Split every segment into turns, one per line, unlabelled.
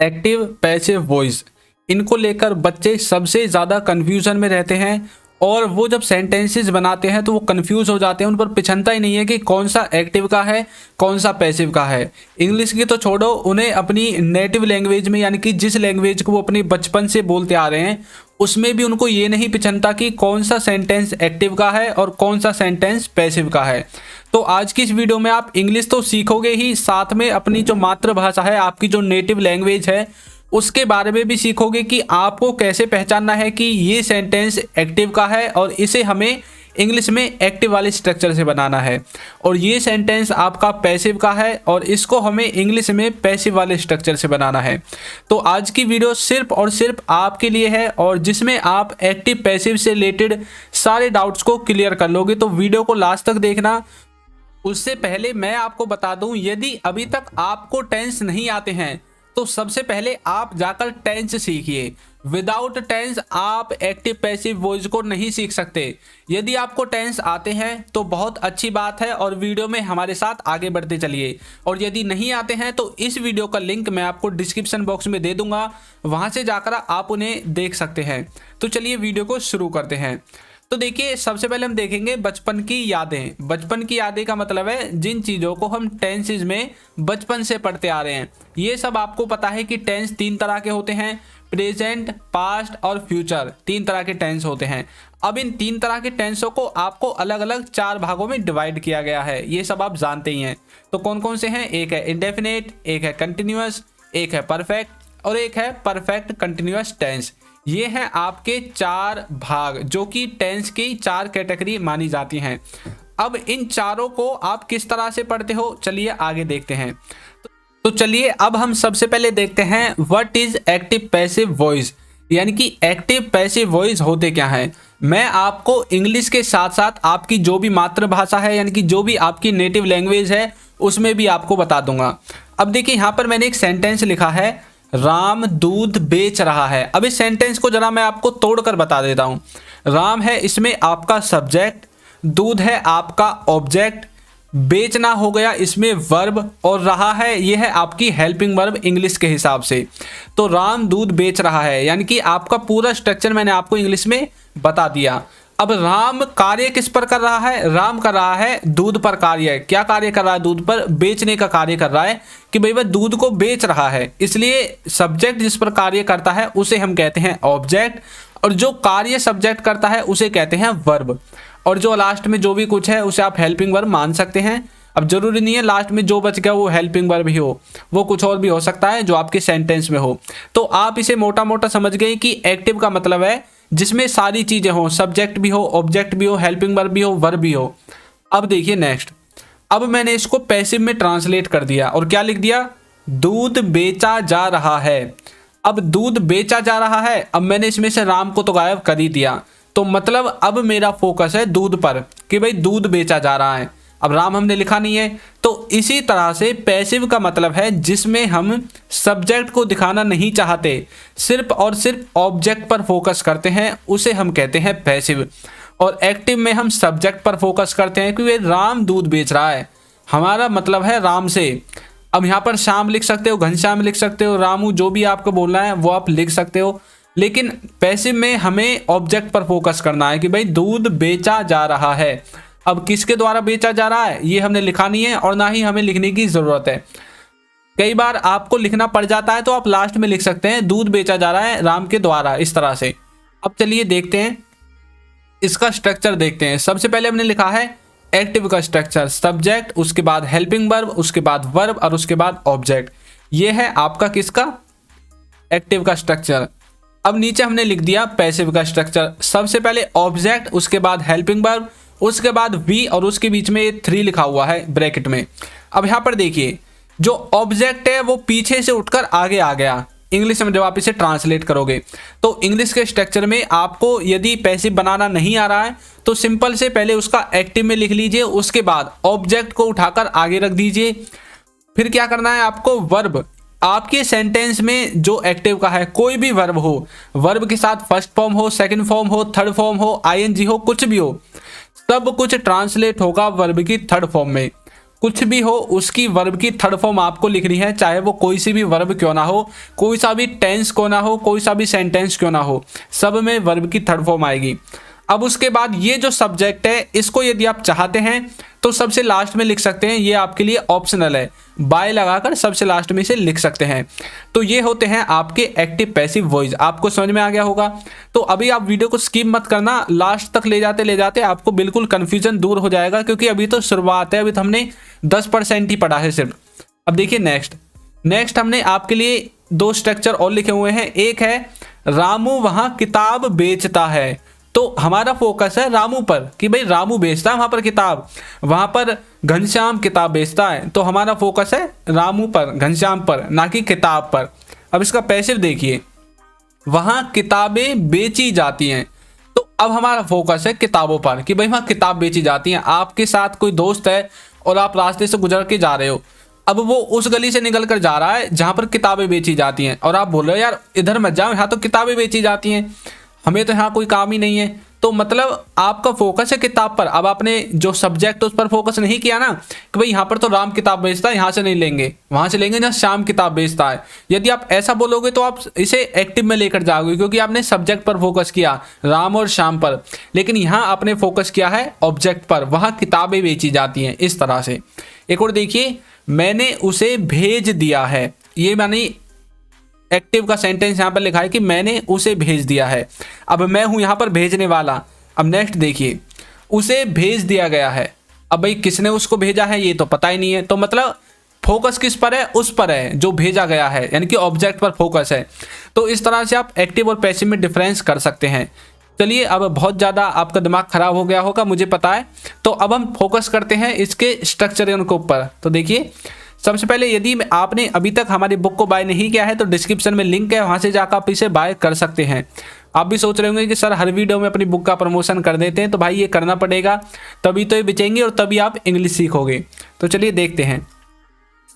Active passive voice, इनको लेकर बच्चे सबसे ज़्यादा कन्फ्यूज़न में रहते हैं और वो जब सेंटेंसेस बनाते हैं तो वो कंफ्यूज हो जाते हैं। उन पर पिछनता ही नहीं है कि कौन सा एक्टिव का है कौन सा पैसिव का है। इंग्लिश की तो छोड़ो, उन्हें अपनी नेटिव लैंग्वेज में यानी कि जिस लैंग्वेज को वो अपने बचपन से बोलते आ रहे हैं उसमें भी उनको ये नहीं पिछनता कि कौन सा सेंटेंस एक्टिव का है और कौन सा सेंटेंस पैसिव का है। तो आज की इस वीडियो में आप इंग्लिश तो सीखोगे ही, साथ में अपनी जो मातृभाषा है, आपकी जो नेटिव लैंग्वेज है, उसके बारे में भी सीखोगे कि आपको कैसे पहचानना है कि ये सेंटेंस एक्टिव का है और इसे हमें इंग्लिश में एक्टिव वाले स्ट्रक्चर से बनाना है, और ये सेंटेंस आपका पैसिव का है और इसको हमें इंग्लिश में पैसिव वाले स्ट्रक्चर से बनाना है। तो आज की वीडियो सिर्फ और सिर्फ आपके लिए है और जिसमें आप एक्टिव पैसिव से रिलेटेड सारे डाउट्स को क्लियर कर लोगे। तो वीडियो को लास्ट तक देखना। उससे पहले मैं आपको बता दूं, यदि अभी तक आपको टेंस नहीं आते हैं तो सबसे पहले आप जाकर टेंस सीखिए। विदाउट टेंस आप एक्टिव पैसिव वॉइस को नहीं सीख सकते। यदि आपको टेंस आते हैं तो बहुत अच्छी बात है और वीडियो में हमारे साथ आगे बढ़ते चलिए, और यदि नहीं आते हैं तो इस वीडियो का लिंक मैं आपको डिस्क्रिप्शन बॉक्स में दे दूंगा, वहां से जाकर आप उन्हें देख सकते हैं। तो चलिए वीडियो को शुरू करते हैं। तो देखिए, सबसे पहले हम देखेंगे बचपन की यादें। बचपन की यादें का मतलब है जिन चीज़ों को हम टेंसेज में बचपन से पढ़ते आ रहे हैं। ये सब आपको पता है कि टेंस 3 तरह के होते हैं, प्रेजेंट, पास्ट और फ्यूचर। 3 तरह के टेंस होते हैं। अब इन 3 तरह के टेंसों को आपको अलग अलग 4 भागों में डिवाइड किया गया है, ये सब आप जानते ही हैं। तो कौन कौन से हैं? एक है इंडेफिनिट, एक है कंटिन्यूअस, एक है परफेक्ट और एक है परफेक्ट कंटिन्यूअस टेंस। ये हैं आपके 4 भाग जो कि टेंस की 4 कैटेगरी मानी जाती हैं। अब इन चारों को आप किस तरह से पढ़ते हो, चलिए आगे देखते हैं। तो चलिए अब हम सबसे पहले देखते हैं what is active passive voice, यानी कि एक्टिव पैसिव वॉइस होते क्या हैं। मैं आपको इंग्लिश के साथ साथ आपकी जो भी मातृभाषा है यानी कि जो भी आपकी नेटिव लैंग्वेज है उसमें भी आपको बता दूंगा। अब देखिए, यहाँ पर मैंने एक सेंटेंस लिखा है, राम दूध बेच रहा है। अब इस सेंटेंस को जरा मैं आपको तोड़कर बता देता हूं। राम है इसमें आपका सब्जेक्ट, दूध है आपका ऑब्जेक्ट, बेचना हो गया इसमें वर्ब, और रहा है ये है आपकी हेल्पिंग वर्ब इंग्लिश के हिसाब से। तो राम दूध बेच रहा है यानी कि आपका पूरा स्ट्रक्चर मैंने आपको इंग्लिश में बता दिया। अब राम कार्य किस पर कर रहा है? राम कर रहा है दूध पर कार्य। क्या कार्य कर रहा है? दूध पर बेचने का कार्य कर रहा है कि भाई वह दूध को बेच रहा है, इसलिए सब्जेक्ट जिस पर कार्य करता है उसे हम कहते हैं ऑब्जेक्ट, और जो कार्य सब्जेक्ट करता है उसे कहते हैं वर्ब, और जो लास्ट में जो भी कुछ है उसे आप हेल्पिंग वर्ब मान सकते हैं। अब जरूरी नहीं है लास्ट में जो बच गया वो हेल्पिंग वर्ब ही हो, वो कुछ और भी हो सकता है जो आपके सेंटेंस में हो। तो आप इसे मोटा मोटा समझ गए कि एक्टिव का मतलब है जिसमें सारी चीजें हो, सब्जेक्ट भी हो, ऑब्जेक्ट भी हो, हेल्पिंग वर्ब भी हो, वर्ब भी हो। अब देखिए नेक्स्ट, अब मैंने इसको पैसिव में ट्रांसलेट कर दिया और क्या लिख दिया? दूध बेचा जा रहा है। अब दूध बेचा जा रहा है, अब मैंने इसमें से राम को तो गायब कर ही दिया, तो मतलब अब मेरा फोकस है दूध पर कि भाई दूध बेचा जा रहा है। अब राम हमने लिखा नहीं है। तो इसी तरह से पैसिव का मतलब है जिसमें हम सब्जेक्ट को दिखाना नहीं चाहते, सिर्फ और सिर्फ ऑब्जेक्ट पर फोकस करते हैं, उसे हम कहते हैं पैसिव। और एक्टिव में हम सब्जेक्ट पर फोकस करते हैं क्योंकि राम दूध बेच रहा है, हमारा मतलब है राम से। अब यहाँ पर श्याम लिख सकते हो, घनश्याम लिख सकते हो, रामू, जो भी आपको बोलना है वो आप लिख सकते हो, लेकिन पैसिव में हमें ऑब्जेक्ट पर फोकस करना है कि भाई दूध बेचा जा रहा है। अब किसके द्वारा बेचा जा रहा है ये हमने लिखा नहीं है और ना ही हमें लिखने की जरूरत है। कई बार आपको लिखना पड़ जाता है तो आप लास्ट में लिख सकते हैं दूध बेचा जा रहा है राम के द्वारा, इस तरह से। अब चलिए देखते हैं इसका स्ट्रक्चर देखते हैं। सबसे पहले हमने लिखा है एक्टिव का स्ट्रक्चर, सब्जेक्ट, उसके बाद हेल्पिंग वर्ब, उसके बाद वर्ब और उसके बाद ऑब्जेक्ट। ये है आपका किसका? एक्टिव का स्ट्रक्चर। अब नीचे हमने लिख दिया पैसिव का स्ट्रक्चर। सबसे पहले ऑब्जेक्ट, उसके बाद हेल्पिंग वर्ब, उसके बाद वी और उसके बीच में ये 3 लिखा हुआ है ब्रैकेट में। अब यहाँ पर देखिए, जो ऑब्जेक्ट है वो पीछे से उठकर आगे आ गया। इंग्लिश में जब आप इसे ट्रांसलेट करोगे तो इंग्लिश के स्ट्रक्चर में आपको यदि पैसिव बनाना नहीं आ रहा है तो सिंपल से पहले उसका एक्टिव में लिख लीजिए, उसके बाद ऑब्जेक्ट को उठाकर आगे रख दीजिए। फिर क्या करना है आपको? वर्ब। आपके सेंटेंस में जो एक्टिव का है, कोई भी वर्ब हो, वर्ब के साथ फर्स्ट फॉर्म हो, सेकंड फॉर्म हो, थर्ड फॉर्म हो, आईएनजी हो, कुछ भी हो, सब कुछ ट्रांसलेट होगा वर्ब की थर्ड फॉर्म में। कुछ भी हो उसकी वर्ब की थर्ड फॉर्म आपको लिखनी है, चाहे वो कोई सी भी वर्ब क्यों ना हो, कोई सा भी टेंस क्यों ना हो, कोई सा भी सेंटेंस क्यों ना हो, सब में वर्ब की थर्ड फॉर्म आएगी। अब उसके बाद ये जो सब्जेक्ट है इसको यदि आप चाहते हैं तो सबसे लास्ट में लिख सकते हैं, ये आपके लिए ऑप्शनल है, बाय लगाकर सबसे लास्ट में से लिख सकते हैं। तो ये होते हैं आपके एक्टिव पैसिव वॉइस। आपको समझ में आ गया होगा। तो अभी आप वीडियो को स्किप मत करना, लास्ट तक ले जाते आपको बिल्कुल कन्फ्यूजन दूर हो जाएगा, क्योंकि अभी तो शुरुआत है, अभी तो हमने 10% ही पढ़ा है सिर्फ। अब देखिए नेक्स्ट हमने आपके लिए 2 स्ट्रक्चर और लिखे हुए हैं। एक है रामू वहां किताब बेचता है, तो हमारा फोकस है रामू पर कि भाई रामू बेचता है वहां पर किताब, वहां पर घनश्याम किताब बेचता है, तो हमारा फोकस है रामू पर, घनश्याम पर, ना कि किताब पर। अब इसका पैसिव देखिए, वहां किताबें बेची जाती हैं, तो अब हमारा फोकस है किताबों पर कि भाई वहां किताब बेची जाती हैं। आपके साथ कोई दोस्त है और आप रास्ते से गुजर के जा रहे हो, अब वो उस गली से निकल कर जा रहा है जहां पर किताबें बेची जाती हैं, और आप बोल रहे हो यार इधर मत जाओ, यहाँ तो किताबें बेची जाती हैं, हमें तो यहाँ कोई काम ही नहीं है। तो मतलब आपका फोकस है किताब पर। अब आपने जो सब्जेक्ट उस पर फोकस नहीं किया ना कि भाई यहाँ पर तो राम किताब बेचता है, यहाँ से नहीं लेंगे, वहां से लेंगे जहाँ श्याम किताब बेचता है। यदि आप ऐसा बोलोगे तो आप इसे एक्टिव में लेकर जाओगे, क्योंकि आपने सब्जेक्ट पर फोकस किया, राम और श्याम पर। लेकिन यहाँ आपने फोकस किया है ऑब्जेक्ट पर, वहां किताबें बेची जाती हैं, इस तरह से। एक और देखिए, मैंने उसे भेज दिया है, ये मानी एक्टिव का सेंटेंस यहां पर लिखा है कि मैंने उसे भेज दिया है। अब मैं हूं यहां पर भेजने वाला। अब नेक्स्ट देखिए, उसे भेज दिया गया है। अब भाई किसने उसको भेजा है ये तो पता ही नहीं है, तो मतलब फोकस किस पर है, उस पर है जो भेजा गया है, यानी कि ऑब्जेक्ट पर फोकस है। तो इस तरह से आप एक्टिव और पैसिव में डिफरेंस कर सकते हैं। चलिए, अब बहुत ज़्यादा आपका दिमाग खराब हो गया होगा, मुझे पता है। तो अब हम फोकस करते हैं इसके स्ट्रक्चर के ऊपर। तो देखिए, सबसे पहले यदि आपने अभी तक हमारी बुक को बाय नहीं किया है तो डिस्क्रिप्शन में लिंक है, वहां से जाकर आप इसे बाय कर सकते हैं। आप भी सोच रहे होंगे कि सर हर वीडियो में अपनी बुक का प्रमोशन कर देते हैं, तो भाई ये करना पड़ेगा, तभी तो ये बेचेंगे और तभी आप इंग्लिश सीखोगे। तो चलिए देखते हैं।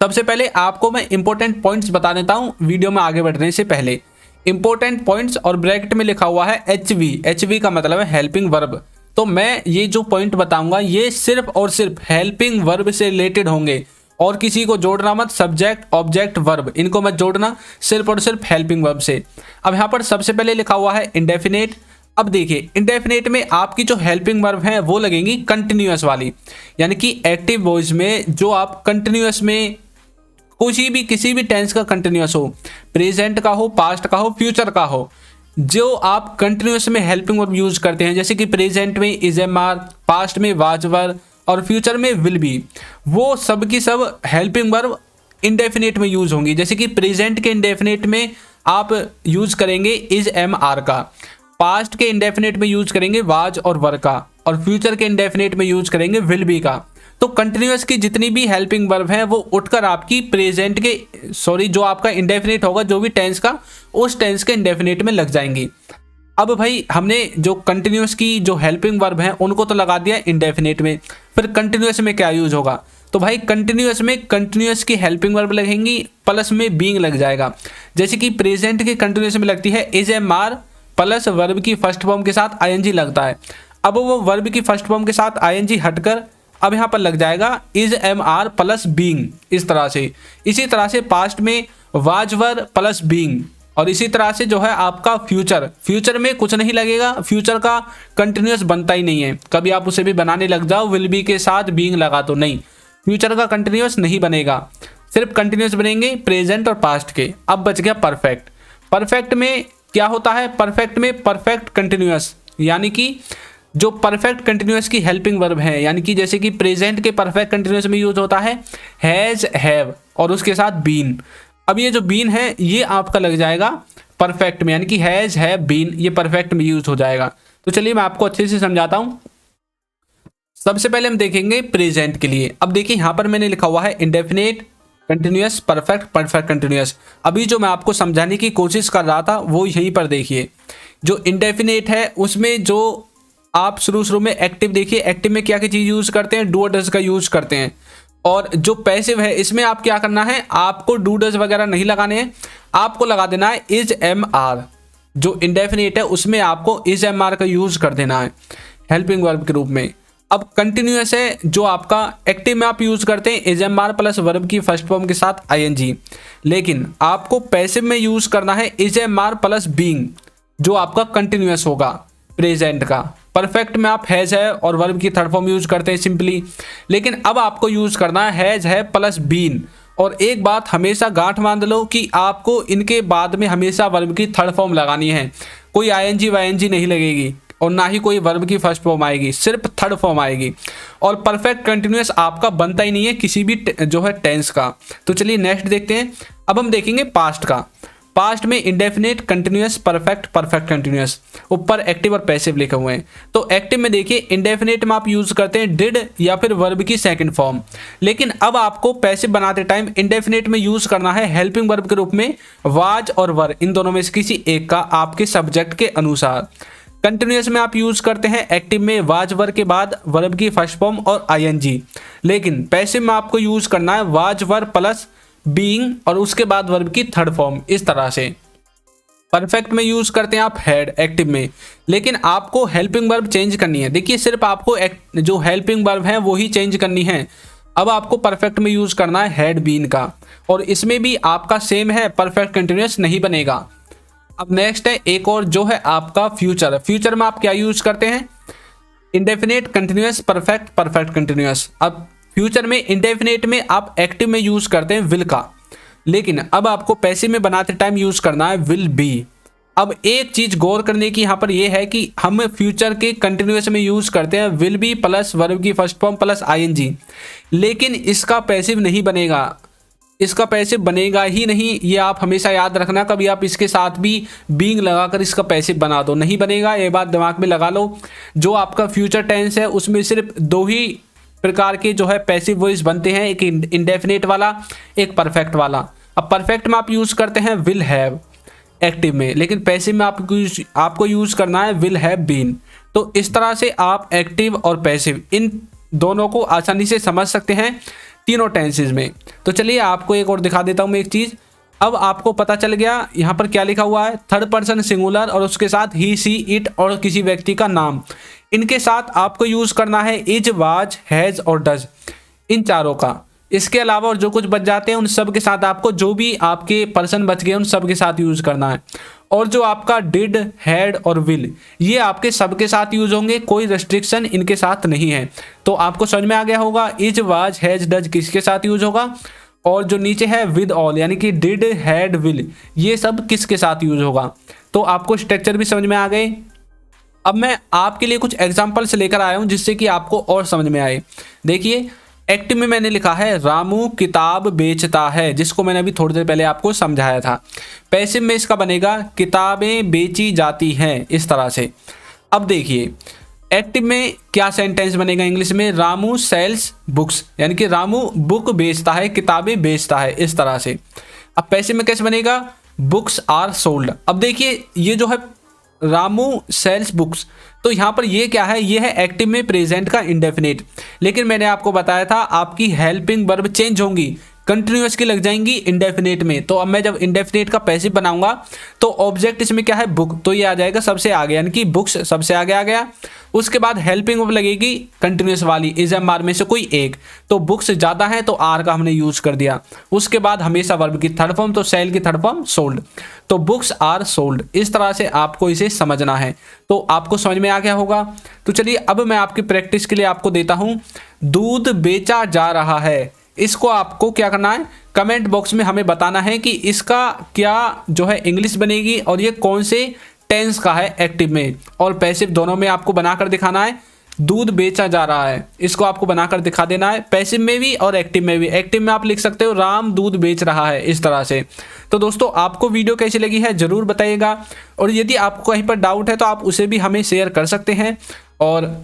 सबसे पहले आपको मैं इंपॉर्टेंट पॉइंट्स बता देता हूँ वीडियो में आगे बढ़ने से पहले। इंपॉर्टेंट पॉइंट्स और ब्रैकेट में लिखा हुआ है HV का मतलब है हेल्पिंग वर्ब। तो मैं ये जो पॉइंट बताऊंगा ये सिर्फ और सिर्फ हेल्पिंग वर्ब से रिलेटेड होंगे, और किसी को जोड़ना मत, सब्जेक्ट ऑब्जेक्ट वर्ब इनको मत जोड़ना, सिर्फ और सिर्फ हेल्पिंग वर्ब से। अब यहाँ पर सबसे पहले लिखा हुआ है इंडेफिनेट। अब देखिए, इंडेफिनेट में आपकी जो हेल्पिंग वर्ब है वो लगेंगी कंटिन्यूअस वाली, यानी कि एक्टिव वॉइस में जो आप कंटिन्यूअस में किसी भी टेंस का कंटिन्यूअस हो, प्रेजेंट का हो, पास्ट का हो, फ्यूचर का हो, जो आप कंटिन्यूअस में हेल्पिंग वर्ब यूज करते हैं, जैसे कि प्रेजेंट में इज एम आर, पास्ट में वाज वर और फ्यूचर में विल बी, वो सब की सब हेल्पिंग वर्ब इंडेफिनेट में यूज होंगी। जैसे कि प्रेजेंट के इंडेफिनेट में आप यूज करेंगे इज एम आर का, पास्ट के इंडेफिनेट में यूज करेंगे वाज और वर का, और फ्यूचर के इंडेफिनेट में यूज करेंगे विल बी का। तो कंटिन्यूअस की जितनी भी हेल्पिंग वर्ब है वो उठकर आपकी प्रेजेंट के जो आपका इंडेफिनेट होगा, जो भी टेंस का, उस टेंस के इंडेफिनेट में लग जाएंगी। अब भाई हमने जो कंटिन्यूअस की जो हेल्पिंग वर्ब है उनको तो लगा दिया इंडेफिनेट में, फिर कंटिन्यूअस में क्या यूज होगा? तो भाई कंटिन्यूअस में कंटिन्यूअस की हेल्पिंग वर्ब लगेंगी, प्लस में बीइंग लग जाएगा। जैसे कि प्रेजेंट के कंटिन्यूअस में लगती है is am are plus verb की फर्स्ट फॉर्म के साथ आईएनजी लगता है। अब वो वर्ब की फर्स्ट फॉर्म के साथ आईएनजी हटकर अब यहाँ पर लग जाएगा is am are plus being, इस तरह से। इसी तरह से पास्ट में वाज वर प्लस बीइंग, और इसी तरह से जो है आपका फ्यूचर में कुछ नहीं लगेगा, फ्यूचर का कंटिन्यूअस बनता ही नहीं है। कभी आप उसे भी बनाने लग जाओ विल बी के साथ बीइंग लगा तो नहीं, फ्यूचर का कंटिन्यूअस नहीं बनेगा, सिर्फ कंटिन्यूअस बनेंगे प्रेजेंट और पास्ट के। अब बच गया परफेक्ट। परफेक्ट में क्या होता है? परफेक्ट में परफेक्ट कंटिन्यूअस, यानी कि जो परफेक्ट कंटिन्यूअस की हेल्पिंग वर्ब है, यानी कि जैसे कि प्रेजेंट के परफेक्ट कंटिन्यूअस में यूज होता है हैज, हैव और उसके साथ बीन। अब ये जो बीन है ये आपका लग जाएगा परफेक्ट में, यानी कि हैज, हैव, बीन, ये परफेक्ट में यूज हो जाएगा। तो चलिए मैं आपको अच्छे से समझाता हूं। सबसे पहले हम देखेंगे प्रेजेंट के लिए। अब देखिए यहां पर मैंने लिखा हुआ है indefinite, continuous, perfect, perfect continuous. अभी जो मैं आपको समझाने की कोशिश कर रहा था वो यहीं पर देखिए। जो इंडेफिनेट है उसमें जो आप शुरू में एक्टिव देखिए, एक्टिव में क्या क्या चीज यूज करते हैं, डू और डज का यूज करते हैं। और जो पैसिव है इसमें आप क्या करना है, आपको डू डज वगैरह नहीं लगाने हैं, आपको लगा देना है इज एम आर। जो इंडेफिनेट है उसमें आपको इज एम आर का यूज कर देना है हेल्पिंग वर्ब के रूप में। अब कंटिन्यूअस है जो आपका एक्टिव में आप यूज करते हैं is am are plus verb की फर्स्ट फॉर्म के साथ आईएनजी, लेकिन आपको पैसिव में यूज करना है is am are plus being जो आपका कंटिन्यूअस होगा प्रेजेंट का। परफेक्ट में आप हैज है और वर्ब की थर्ड फॉर्म यूज करते हैं सिंपली, लेकिन अब आपको यूज करना है हैज है प्लस बीन। और एक बात हमेशा गांठ बांध लो कि आपको इनके बाद में हमेशा वर्ब की थर्ड फॉर्म लगानी है, कोई आईएनजी वाईएनजी नहीं लगेगी और ना ही कोई वर्ब की फर्स्ट फॉर्म आएगी, सिर्फ थर्ड फॉर्म आएगी। और परफेक्ट कंटिन्यूअस आपका बनता ही नहीं है किसी भी जो है टेंस का। तो चलिए नेक्स्ट देखते हैं। अब हम देखेंगे पास्ट का। पास्ट में indefinite, continuous, perfect, perfect continuous, ऊपर एक्टिव और पैसिव लिखे हुए हैं। तो एक्टिव में देखिए इंडेफिनिट में आप यूज करते हैं डिड या फिर वर्ब की सेकंड फॉर्म, लेकिन अब आपको पैसिव बनाते टाइम इंडेफिनिट में यूज करना है हेल्पिंग वर्ब के रूप में वाज और वर, इन दोनों में से किसी एक का आपके सब्जेक्ट के अनुसार। कंटिन्यूअस में आप यूज करते हैं एक्टिव में वाज वर के बाद वर्ब की फर्स्ट फॉर्म और आईएनजी, लेकिन पैसिव में आपको यूज करना है वाज वर प्लस बीइंग और उसके बाद वर्ब की थर्ड फॉर्म। इस तरह से परफेक्ट में यूज करते हैं आप हैड एक्टिव में, लेकिन आपको हेल्पिंग वर्ब चेंज करनी है। देखिए सिर्फ आपको जो हेल्पिंग वर्ब है वो ही चेंज करनी है। अब आपको परफेक्ट में यूज करना है हैड बीन का, और इसमें भी आपका सेम है, परफेक्ट कंटिन्यूअस नहीं बनेगा। अब नेक्स्ट है एक और जो है आपका फ्यूचर। फ्यूचर में आप क्या यूज करते हैं indefinite, continuous, perfect, perfect continuous. अब फ्यूचर में इंडेफिनिट में आप एक्टिव में यूज करते हैं विल का, लेकिन अब आपको पैसिव में बनाते टाइम यूज करना है विल बी। अब एक चीज गौर करने की यहाँ पर यह है कि हम फ्यूचर के कंटिन्यूअस में यूज करते हैं विल बी प्लस वर्ब की फर्स्ट फॉर्म प्लस आईएनजी, लेकिन इसका पैसिव नहीं बनेगा, इसका पैसिव बनेगा ही नहीं। ये आप हमेशा याद रखना, कभी आप इसके साथ भी बीइंग लगाकर इसका पैसिव बना दो, नहीं बनेगा, ये बात दिमाग में लगा लो। जो आपका फ्यूचर टेंस है उसमें सिर्फ दो ही प्रकार के जो है पैसिव वॉइस बनते हैं, एक इंडेफिनिट वाला, एक परफेक्ट वाला। अब परफेक्ट में आप यूज करते हैं विल हैव एक्टिव में, लेकिन पैसिव में आपको यूज करना है विल हैव बीन। तो इस तरह से आप एक्टिव और पैसिव इन दोनों को आसानी से समझ सकते हैं तीनों टेंसेज में। तो चलिए आपको एक और दिखा देता हूं मैं एक चीज। अब आपको पता चल गया यहाँ पर क्या लिखा हुआ है, थर्ड पर्सन सिंगुलर और उसके साथ ही, सी, इट और किसी व्यक्ति का नाम, इनके साथ आपको यूज करना है इज, वाज, हैज और डज, इन चारों का। इसके अलावा और जो कुछ बच जाते हैं उन सब के साथ आपको जो भी आपके पर्सन बच गए उन सब के साथ यूज करना है। और जो आपका डिड, हैड और विल, ये आपके सबके साथ यूज होंगे, कोई रेस्ट्रिक्शन इनके साथ नहीं है। तो आपको समझ में आ गया होगा इज, वाज, हैज, डज किसके साथ यूज होगा, और जो नीचे है विद ऑल यानी कि डिड, हैड, विल, ये सब किसके साथ यूज होगा। तो आपको स्ट्रक्चर भी समझ में आ गए। अब मैं आपके लिए कुछ एग्जांपल्स लेकर आया हूं जिससे कि आपको और समझ में आए। देखिए एक्टिव में मैंने लिखा है रामू किताब बेचता है, जिसको मैंने अभी थोड़ी देर पहले आपको समझाया था। पैसिव में इसका बनेगा किताबें बेची जाती हैं, इस तरह से। अब देखिए एक्टिव में क्या सेंटेंस बनेगा इंग्लिश में, रामू सेल्स बुक्स, यानी कि रामू बुक बेचता है, किताबें बेचता है, इस तरह से। अब पैसिव में कैसे बनेगा, बुक्स आर सोल्ड। अब देखिए ये जो है रामू सेल्स बुक्स, तो यहाँ पर ये क्या है, ये है एक्टिव में प्रेजेंट का इंडेफिनिट। लेकिन मैंने आपको बताया था आपकी हेल्पिंग वर्ब चेंज होंगी, कंटिन्यूअस की लग जाएंगी इंडेफिनिट में। तो अब मैं जब इंडेफिनिट का पैसिव बनाऊंगा तो ऑब्जेक्ट इसमें क्या है, बुक, तो ये आ जाएगा सबसे आगे, यानी कि बुक्स सबसे आगे आ गया। उसके बाद हेल्पिंग वर्ब लगेगी कंटिन्यूअस वाली, इज एम आर में से कोई एक, तो बुक्स ज़्यादा है तो आर का हमने यूज कर दिया। उसके बाद हमेशा वर्ब की थर्ड फॉर्म, तो सेल की थर्ड फॉर्म सोल्ड, तो बुक्स आर सोल्ड। इस तरह से आपको इसे समझना है। तो आपको समझ में आ गया होगा। तो चलिए अब मैं आपकी प्रैक्टिस के लिए आपको देता हूं, दूध बेचा जा रहा है। इसको आपको क्या करना है, कमेंट बॉक्स में हमें बताना है कि इसका क्या जो है इंग्लिश बनेगी और ये कौन से टेंस का है, एक्टिव में और पैसिव दोनों में आपको बनाकर दिखाना है। दूध बेचा जा रहा है, इसको आपको बनाकर दिखा देना है, पैसिव में भी और एक्टिव में भी। एक्टिव में आप लिख सकते हो राम दूध बेच रहा है, इस तरह से। तो दोस्तों आपको वीडियो कैसी लगी है जरूर बताइएगा, और यदि आपको कहीं पर डाउट है तो आप उसे भी हमें शेयर कर सकते हैं। और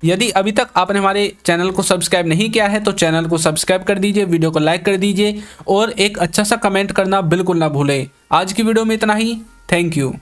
यदि अभी तक आपने हमारे चैनल को सब्सक्राइब नहीं किया है तो चैनल को सब्सक्राइब कर दीजिए, वीडियो को लाइक कर दीजिए और एक अच्छा सा कमेंट करना बिल्कुल ना भूलें। आज की वीडियो में इतना ही, थैंक यू।